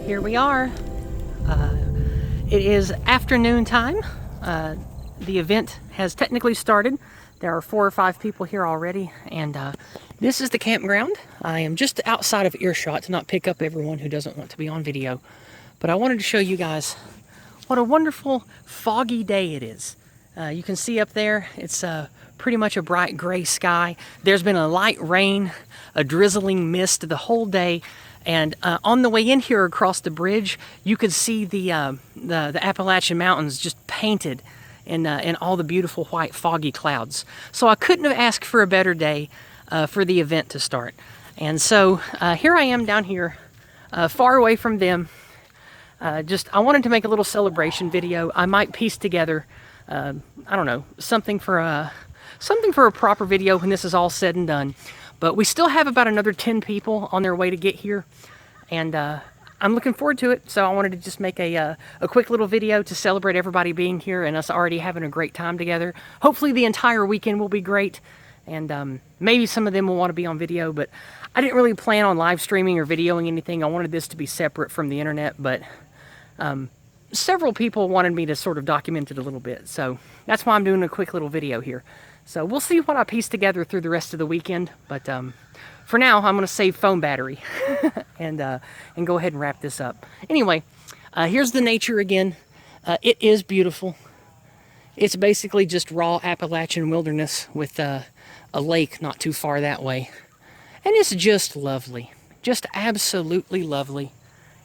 Here we are. It is afternoon time. The event has technically started. There are 4 or 5 people here already, and this is the campground. I am just outside of earshot to not pick up everyone who doesn't want to be on video, but I wanted to show you guys what a wonderful foggy day it is. You can see up there, it's pretty much a bright gray sky. There's been a light rain, a drizzling mist the whole day. And on the way in here across the bridge, you could see the Appalachian Mountains just painted in all the beautiful white foggy clouds. So I couldn't have asked for a better day for the event to start. And so here I am down here, far away from them. I wanted to make a little celebration video. I might piece together, I don't know, something for a proper video when this is all said and done. But we still have about another 10 people on their way to get here, and I'm looking forward to it. So I wanted to just make a quick little video to celebrate everybody being here and us already having a great time together. Hopefully the entire weekend will be great, and maybe some of them will want to be on video, but I didn't really plan on live streaming or videoing anything. I wanted this to be separate from the internet, but several people wanted me to sort of document it a little bit, so that's why I'm doing a quick little video here. So we'll see what I piece together through the rest of the weekend, but for now I'm going to save phone battery and go ahead and wrap this up. Anyway, here's the nature again. It is beautiful. It's basically just raw Appalachian wilderness with a lake not too far that way, and it's just lovely, just absolutely lovely,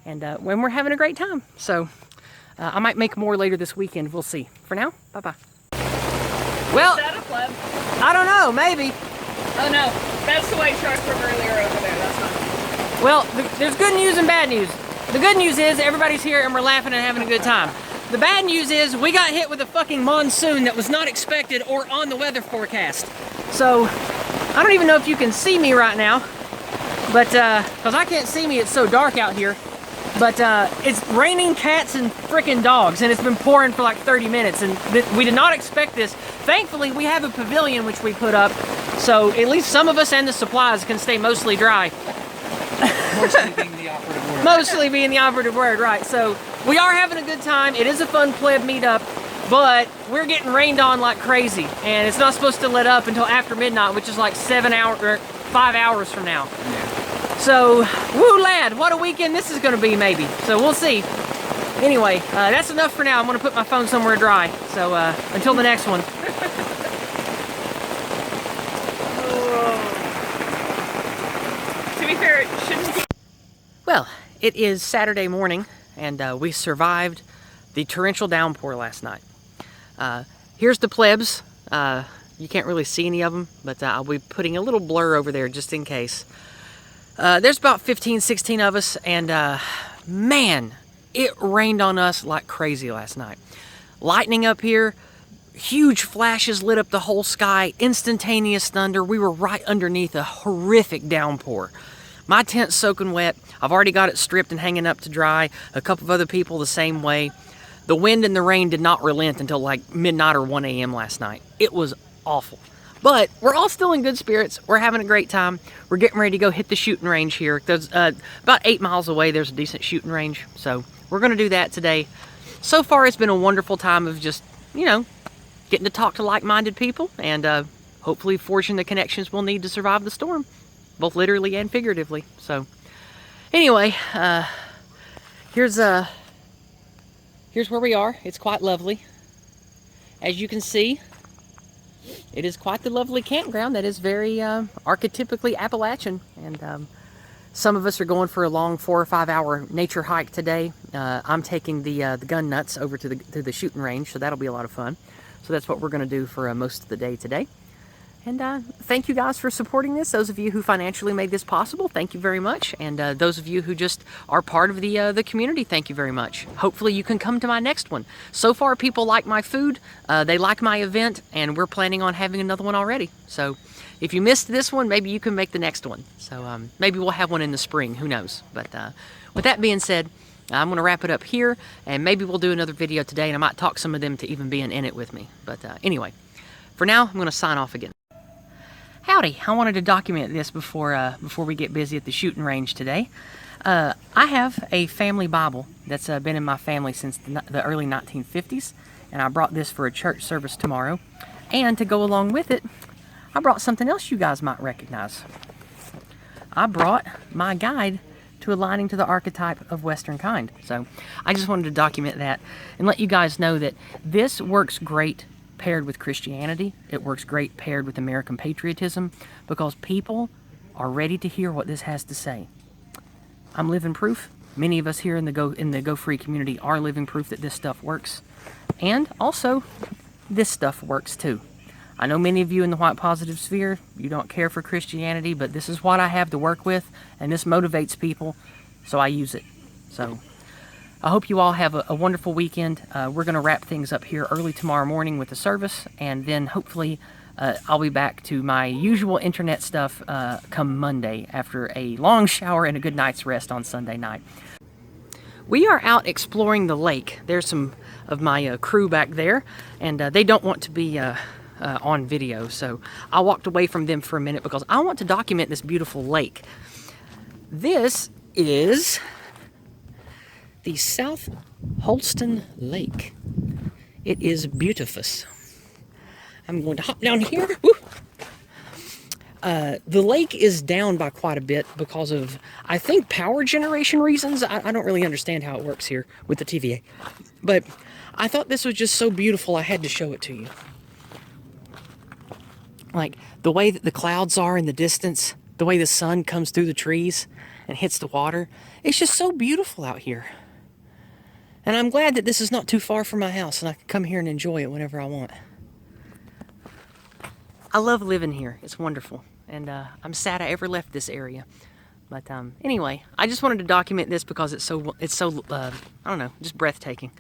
and when we're having a great time. So I might make more later this weekend. We'll see. For now, bye-bye. Well, is that a Pleb? I don't know, maybe. Oh no, that's the white truck from earlier over there, that's not. Well, there's good news and bad news. The good news is everybody's here and we're laughing and having a good time. The bad news is we got hit with a fucking monsoon that was not expected or on the weather forecast. So, I don't even know if you can see me right now, but, cause I can't see me, it's so dark out here. But it's raining cats and frickin' dogs, and it's been pouring for like 30 minutes, and we did not expect this. Thankfully, we have a pavilion which we put up, so at least some of us and the supplies can stay mostly dry. Mostly being the operative word. Mostly being the operative word, right. So we are having a good time. It is a fun Pleb meetup, but we're getting rained on like crazy, and it's not supposed to let up until after midnight, which is like 5 hours from now. Yeah. So, woo lad, what a weekend this is going to be maybe. So we'll see. Anyway, that's enough for now. I'm going to put my phone somewhere dry. So until the next one. To be fair, it shouldn't be. Well, it is Saturday morning, and we survived the torrential downpour last night. Here's the plebs. You can't really see any of them, but I'll be putting a little blur over there just in case. There's about 15, 16 of us, and man, it rained on us like crazy last night. Lightning up here, huge flashes lit up the whole sky, instantaneous thunder. We were right underneath a horrific downpour. My tent's soaking wet. I've already got it stripped and hanging up to dry. A couple of other people the same way. The wind and the rain did not relent until like midnight or 1 a.m. last night. It was awful. But we're all still in good spirits. We're having a great time. We're getting ready to go hit the shooting range here. There's about 8 miles away, there's a decent shooting range. So we're going to do that today. So far, it's been a wonderful time of just, you know, getting to talk to like-minded people and hopefully forging the connections we'll need to survive the storm, both literally and figuratively. So anyway, here's where we are. It's quite lovely. As you can see, it is quite the lovely campground that is very archetypically Appalachian, and some of us are going for a long 4 or 5 hour nature hike today. I'm taking the gun nuts over to the shooting range, so that'll be a lot of fun. So that's what we're going to do for most of the day today. And thank you guys for supporting this. Those of you who financially made this possible, thank you very much. And those of you who just are part of the community, thank you very much. Hopefully you can come to my next one. So far, people like my food, they like my event, and we're planning on having another one already. So if you missed this one, maybe you can make the next one. So maybe we'll have one in the spring, who knows. But with that being said, I'm going to wrap it up here, and maybe we'll do another video today, and I might talk some of them to even being in it with me. But anyway, for now, I'm going to sign off again. Howdy, I wanted to document this before we get busy at the shooting range today. I have a family Bible that's been in my family since the early 1950s, and I brought this for a church service tomorrow. And to go along with it, I brought something else you guys might recognize. I brought my guide to aligning to the archetype of Western kind. So I just wanted to document that and let you guys know that this works great paired with Christianity. It works great paired with American patriotism because people are ready to hear what this has to say. I'm living proof. Many of us here in the Go Free community are living proof that this stuff works. And also, this stuff works too. I know many of you in the white positive sphere, you don't care for Christianity, but this is what I have to work with, and this motivates people, so I use it. So I hope you all have a wonderful weekend. We're going to wrap things up here early tomorrow morning with the service, and then hopefully I'll be back to my usual internet stuff come Monday after a long shower and a good night's rest on Sunday night. We are out exploring the lake. There's some of my crew back there, and they don't want to be on video, so I walked away from them for a minute because I want to document this beautiful lake. This is the South Holston Lake. It is beautiful. I'm going to hop down here. Woo! The lake is down by quite a bit because of, I think, power generation reasons. I don't really understand how it works here with the TVA. But I thought this was just so beautiful, I had to show it to you. Like, the way that the clouds are in the distance, the way the sun comes through the trees and hits the water. It's just so beautiful out here. And I'm glad that this is not too far from my house and I can come here and enjoy it whenever I want. I love living here. It's wonderful. And I'm sad I ever left this area. But anyway, I just wanted to document this because it's so I don't know, just breathtaking.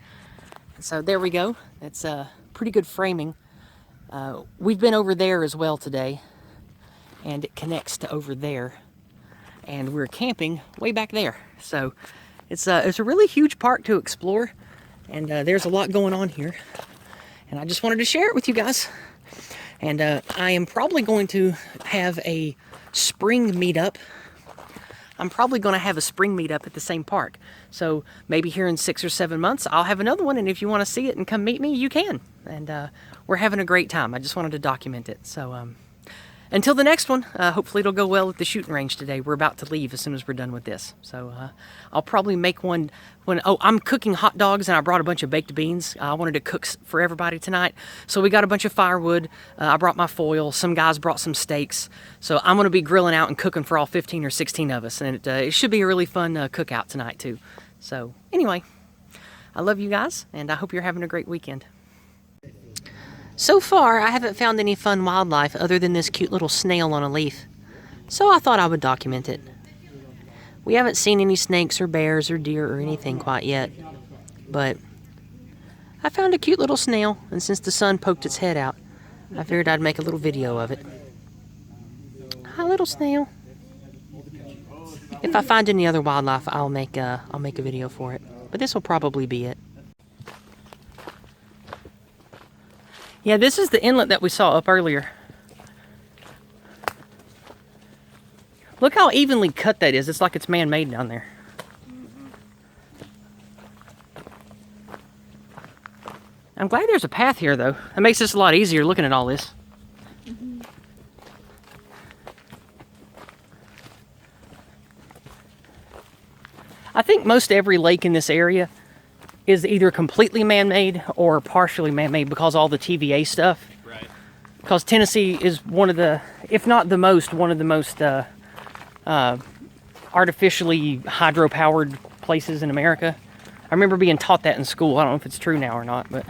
So there we go. It's pretty good framing. We've been over there as well today, and it connects to over there, and we're camping way back there. So it's a really huge park to explore, and there's a lot going on here, and I just wanted to share it with you guys. And I am probably going to have a spring meetup. I'm probably going to have a spring meetup at the same park. So maybe here in 6 or 7 months, I'll have another one. And if you want to see it and come meet me, you can. And we're having a great time. I just wanted to document it. So until the next one, hopefully it'll go well at the shooting range today. We're about to leave as soon as we're done with this. So I'll probably make one oh, I'm cooking hot dogs and I brought a bunch of baked beans. I wanted to cook for everybody tonight. So we got a bunch of firewood. I brought my foil. Some guys brought some steaks. So I'm going to be grilling out and cooking for all 15 or 16 of us. And it should be a really fun cookout tonight too. So anyway, I love you guys and I hope you're having a great weekend. So far, I haven't found any fun wildlife other than this cute little snail on a leaf. So I thought I would document it. We haven't seen any snakes or bears or deer or anything quite yet. But I found a cute little snail, and since the sun poked its head out, I figured I'd make a little video of it. Hi, little snail. If I find any other wildlife, I'll make a video for it. But this will probably be it. Yeah, this is the inlet that we saw up earlier. Look how evenly cut that is. It's like it's man-made down there. I'm glad there's a path here, though. That makes this a lot easier looking at all this. I think most every lake in this area is either completely man-made or partially man-made because all the TVA stuff. Right. Because Tennessee is one of the, if not the most, one of the most artificially hydro-powered places in America. I remember being taught that in school. I don't know if it's true now or not, but.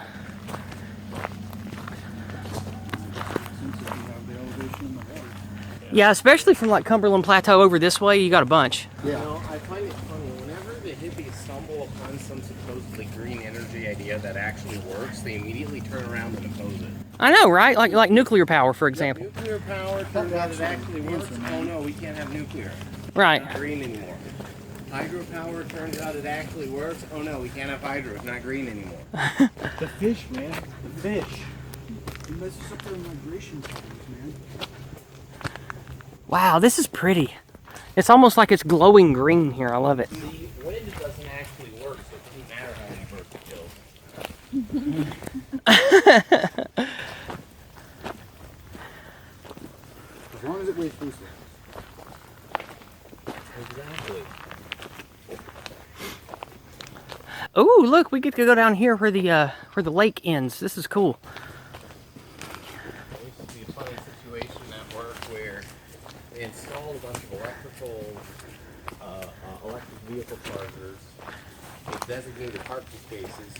Yeah, especially from like Cumberland Plateau over this way, you got a bunch. Yeah. You know, I find it funny, whenever the hippies stumble upon some supposedly green energy idea that actually works, they immediately turn around and oppose it. I know, right? Like nuclear power, for example. Yeah, nuclear power turns out it actually works. Oh no, we can't have nuclear. Right. It's not green anymore. Hydropower turns out it actually works. Oh no, we can't have hydro. It's not green anymore. The fish, man. The fish. It messes up their migration patterns, man. Wow, this is pretty. It's almost like it's glowing green here. I love it. The wind doesn't actually work, so it doesn't matter how many birds it kills. As long as it weighs food. Exactly. Oh, look, we get to go down here where the lake ends. This is cool. There used to be a funny situation at work where they installed a bunch of electric vehicle chargers with designated parking spaces.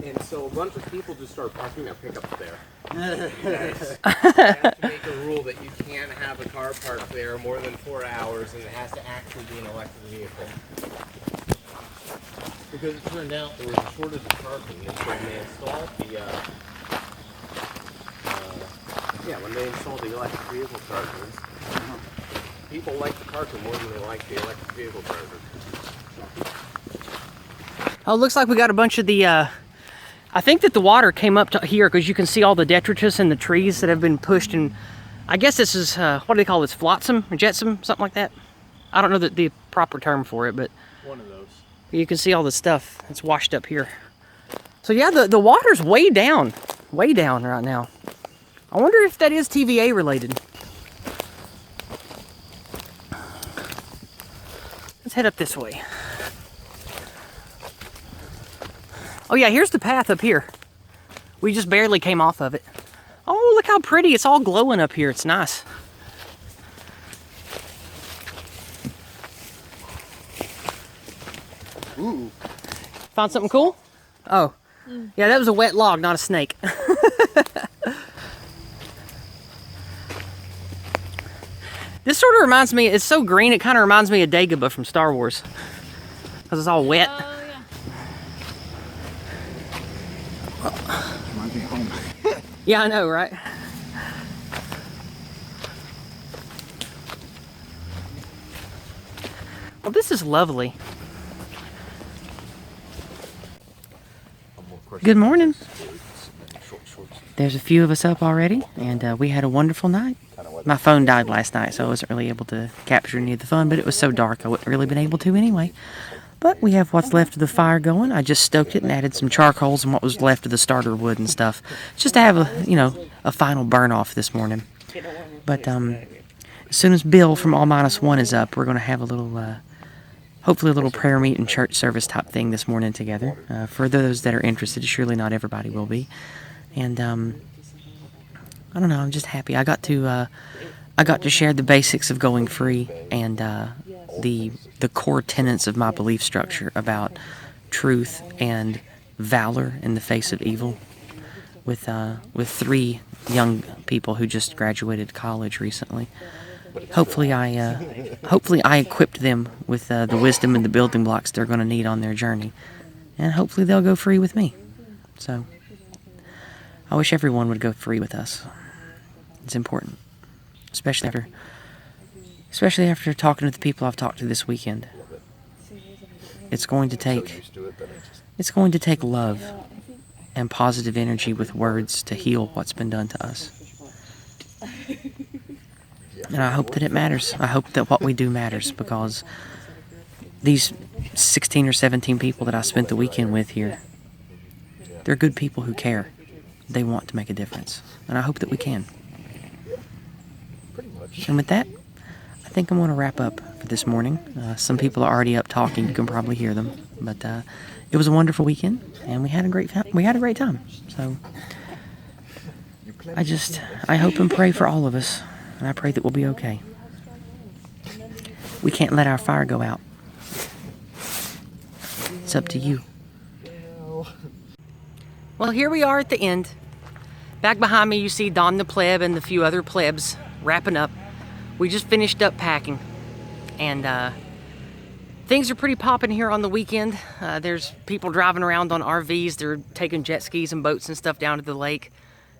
And so a bunch of people just started parking their pickups there. They have to make a rule that you can't have a car parked there more than 4 hours, and it has to actually be an electric vehicle. Because it turned out there was a shortage of parking, and so when they installed when they installed the electric vehicle chargers, people liked the parking more than they liked the electric vehicle chargers. Oh, it looks like we got a bunch of the, I think that the water came up to here because you can see all the detritus in the trees that have been pushed. And I guess this is, what do they call this? Flotsam or jetsam? Something like that. I don't know the proper term for it, but One of those. you can see all the stuff that's washed up here. So yeah, the water's way down right now. I wonder if that is TVA related. Let's head up this way. Oh yeah, here's the path up here. We just barely came off of it. Oh, look how pretty. It's all glowing up here. It's nice. Ooh. Found something cool? Oh. Yeah, that was a wet log, not a snake. This sort of reminds me, it's so green, it kind of reminds me of Dagobah from Star Wars. Because it's all wet. Oh, yeah. Reminds me of home. Yeah, I know, right? Well, this is lovely. Good morning. There's a few of us up already, and we had a wonderful night. My phone died last night, so I wasn't really able to capture any of the fun, but it was so dark I wouldn't really been able to anyway. But we have what's left of the fire going. I just stoked it and added some charcoals and what was left of the starter wood and stuff, just to have a final burn off this morning. But as soon as Bill from All Minus One is up, we're going to have a little, hopefully a little prayer meet and church service type thing this morning together. For those that are interested, surely not everybody will be. And I don't know, I'm just happy. I got to share the basics of going free and the core tenets of my belief structure about truth and valor in the face of evil with 3 young people who just graduated college recently. Hopefully I equipped them with the wisdom and the building blocks they're going to need on their journey, and hopefully they'll go free with me. So I wish everyone would go free with us. It's important, especially after talking to the people I've talked to this weekend. It's going to take love and positive energy with words to heal what's been done to us. And I hope that it matters. I hope that what we do matters, because these 16 or 17 people that I spent the weekend with here, they're good people who care. They want to make a difference. And I hope that we can. And with that, I think I'm going to wrap up for this morning. Some people are already up talking. You can probably hear them. But it was a wonderful weekend, and we had a great time. So I hope and pray for all of us, and I pray that we'll be okay. We can't let our fire go out. It's up to you. Well, here we are at the end. Back behind me, you see Don the Pleb and the few other plebs wrapping up. We just finished up packing, and things are pretty popping here on the weekend. There's people driving around on RVs. They're taking jet skis and boats and stuff down to the lake.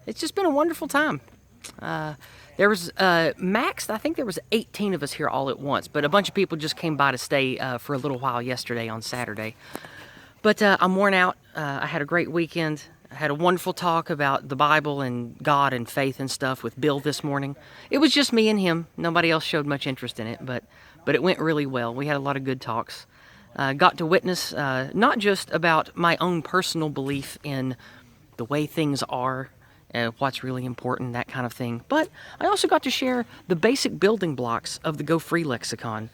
It's just been a wonderful time. There was max, I think there was 18 of us here all at once, but a bunch of people just came by to stay for a little while yesterday on Saturday. But I'm worn out. I had a great weekend. had a wonderful talk about the Bible and God and faith and stuff with Bill this morning. It was just me and him. Nobody else showed much interest in it, but it went really well. We had a lot of good talks. Got to witness not just about my own personal belief in the way things are, what's really important, that kind of thing, but I also got to share the basic building blocks of the Go Free lexicon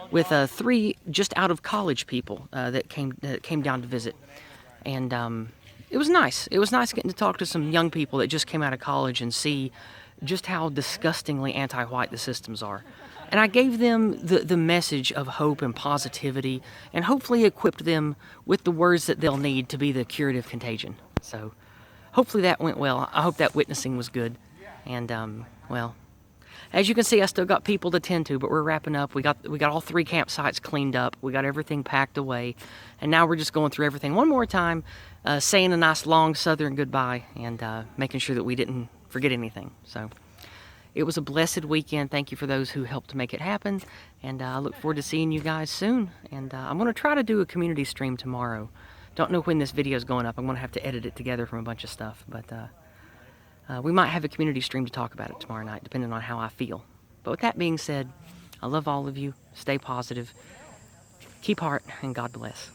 with 3 just out of college people that came down to visit. And it was nice. It was nice getting to talk to some young people that just came out of college and see just how disgustingly anti-white the systems are. And I gave them the message of hope and positivity, and hopefully equipped them with the words that they'll need to be the curative contagion. So hopefully that went well. I hope that witnessing was good. And, well, as you can see, I still got people to tend to, but we're wrapping up. We got all 3 campsites cleaned up. We got everything packed away. And now we're just going through everything one more time, saying a nice long Southern goodbye, and making sure that we didn't forget anything. So it was a blessed weekend. Thank you for those who helped to make it happen. And I look forward to seeing you guys soon. And I'm going to try to do a community stream tomorrow. Don't know when this video is going up. I'm going to have to edit it together from a bunch of stuff. But we might have a community stream to talk about it tomorrow night, depending on how I feel. But with that being said, I love all of you. Stay positive. Keep heart, and God bless.